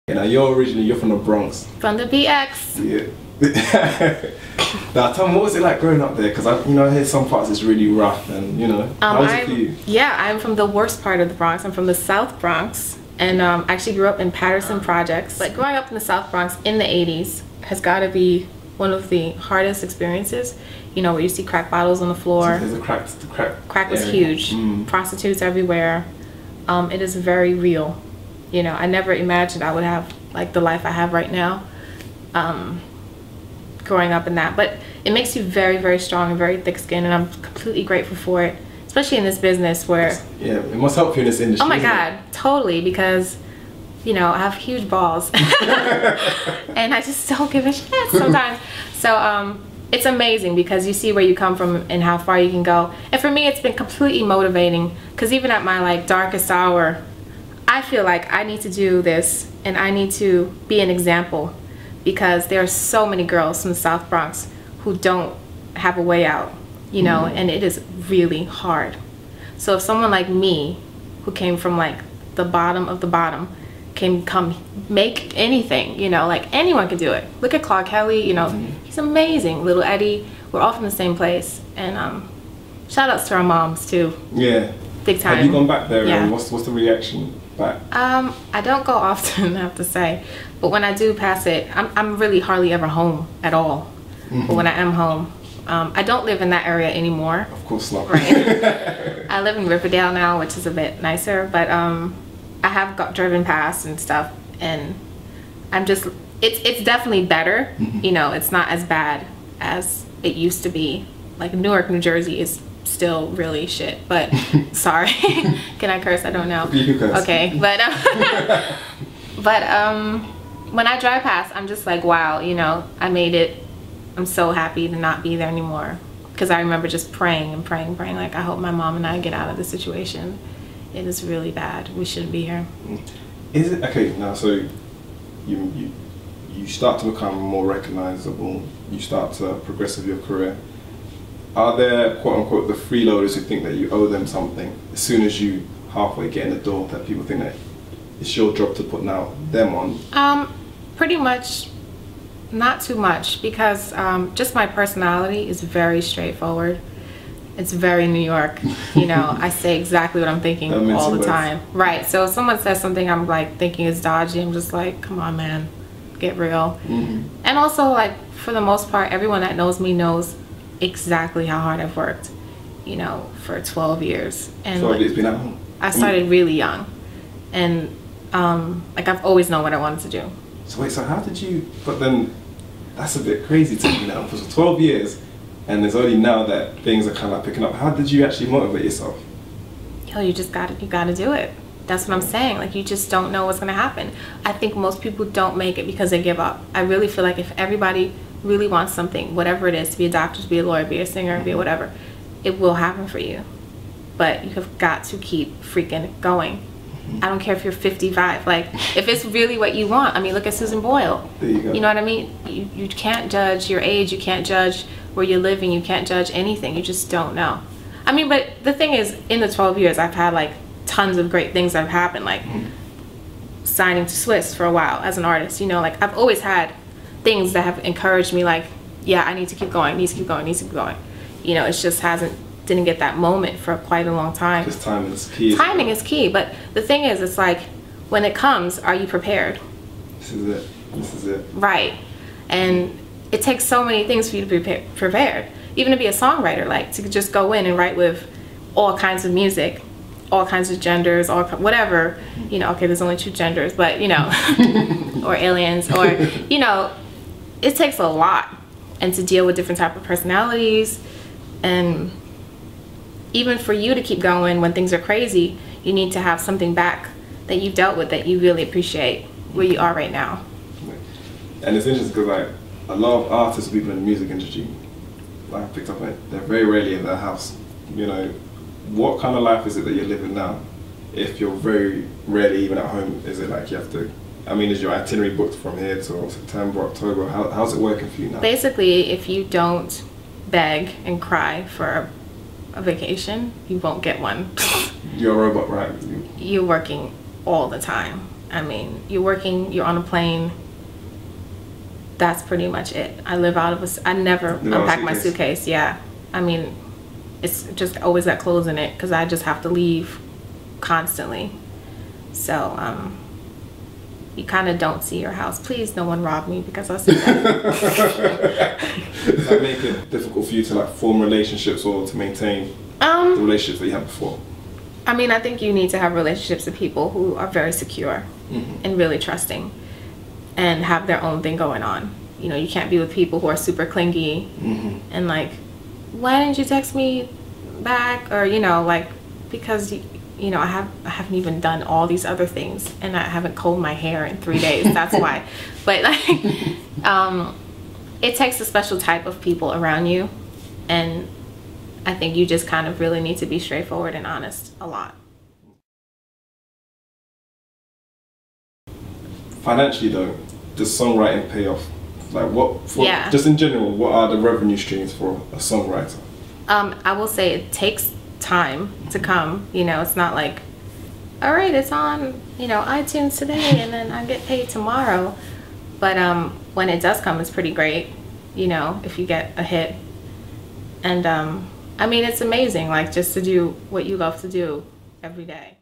You know, you're from the Bronx. From the BX. Yeah. Now, tell me, what was it like growing up there? Because I hear some parts it's really rough, and how was it for you? Yeah, I'm from the worst part of the Bronx. I'm from the South Bronx, and actually grew up in Patterson Projects. But growing up in the South Bronx in the '80s has got to be one of the hardest experiences. You know, where you see crack bottles on the floor. There's a crack was huge. Prostitutes everywhere. It is very real. You know, I never imagined I would have like the life I have right now. Growing up in that, but it makes you very, very strong and very thick-skinned, and I'm completely grateful for it, especially in this business where it must help you in this industry. Oh my God, totally, because I have huge balls and I just don't give a shit sometimes. So it's amazing because you see where you come from and how far you can go. And for me, it's been completely motivating, because even at my like darkest hour, I feel like I need to do this and I need to be an example, because there are so many girls from the South Bronx who don't have a way out, and it is really hard. So if someone like me, who came from like the bottom of the bottom, can come make anything, like anyone can do it. Look at Clark Kelly, he's amazing. Little Eddie, we're all from the same place. And shout outs to our moms too. Yeah. Big time. Have you gone back there? Yeah. And what's the reaction back? I don't go often, I have to say. But when I do pass it, I'm really hardly ever home at all. But when I am home, I don't live in that area anymore. Of course not. Right. I live in Riverdale now, which is a bit nicer. But I have driven past and stuff, and I'm just, it's definitely better. It's not as bad as it used to be. Like Newark, New Jersey is still really shit, but sorry. Can I curse? I don't know. You can curse. Okay, but when I drive past, I'm just like, wow, I made it. I'm so happy to not be there anymore, because I remember just praying and praying, like, I hope my mom and I get out of this situation. It is really bad. We shouldn't be here. Is it okay now? So you start to become more recognizable. You start to progress with your career. Are there, quote unquote, the freeloaders who think that you owe them something as soon as you halfway get in the door, that people think that it's your job to put now them on? Pretty much not too much, because just my personality is very straightforward. It's very New York. I say exactly what I'm thinking all the time. Right. So if someone says something I'm like thinking is dodgy, I'm just like, come on, man, get real. And also, like, for the most part, everyone that knows me knows exactly how hard I've worked, for 12 years. And 12 years been at home. I started really young, and like, I've always known what I wanted to do. So wait, so how did you, but then that's a bit crazy to me now, for 12 years, and it's only now that things are kind of picking up. How did you actually motivate yourself? Yo, you gotta do it. That's what I'm saying. Like, you just don't know what's gonna happen. I think most people don't make it because they give up. I really feel like if everybody really wants something, whatever it is, to be a doctor, to be a lawyer, be a singer, be a whatever, it will happen for you. But you have got to keep freaking going. I don't care if you're 55. Like, if it's really what you want. I mean, look at Susan Boyle. There you go. You know what I mean? You can't judge your age. You can't judge where you're living. You can't judge anything. You just don't know. I mean, but the thing is, in the 12 years, I've had like tons of great things that have happened. Like signing to Swiss for a while as an artist. Like, I've always had things that have encouraged me, like, yeah, I need to keep going, need to keep going, need to keep going. It just didn't get that moment for quite a long time. Because timing is key. Timing is key, but the thing is, it's like, when it comes, are you prepared? This is it. Right. And it takes so many things for you to be prepared. Even to be a songwriter, like, to just go in and write with all kinds of music, all kinds of genders, or whatever. Okay, there's only 2 genders, but, or aliens, or, it takes a lot. And to deal with different type of personalities, and even for you to keep going when things are crazy, you need to have something back that you've dealt with, that you really appreciate where you are right now. And it's interesting because, like, a lot of artists, people in the music industry, like I picked up on it, they're very rarely in their house. What kind of life is it that you're living now? If you're very rarely even at home, is it like you have to, is your itinerary booked from here to September, October? How's it working for you now? Basically, if you don't beg and cry for a vacation, you won't get one. You're a robot, right? You're working all the time. I mean, you're working, you're on a plane. That's pretty much it. I live out of I never unpack my suitcase. Yeah. I mean, it's just always got clothes in it because I just have to leave constantly. So, you kind of don't see your house. Please, no one rob me because I see that. Does that make it difficult for you to like form relationships or to maintain the relationships that you had before? I mean, I think you need to have relationships with people who are very secure and really trusting and have their own thing going on. You know, you can't be with people who are super clingy and like, why didn't you text me back? Or, you know, like, because you know, I haven't even done all these other things, and I haven't combed my hair in 3 days. That's why. But like, it takes a special type of people around you, and I think you just kind of really need to be straightforward and honest a lot. Financially, though, does songwriting pay off? Like, just in general, what are the revenue streams for a songwriter? I will say it takes time to come. You know, it's not like, all right, it's on, you know, iTunes today and then I get paid tomorrow. But when it does come, it's pretty great, you know, if you get a hit. And I mean, it's amazing, like, just to do what you love to do every day.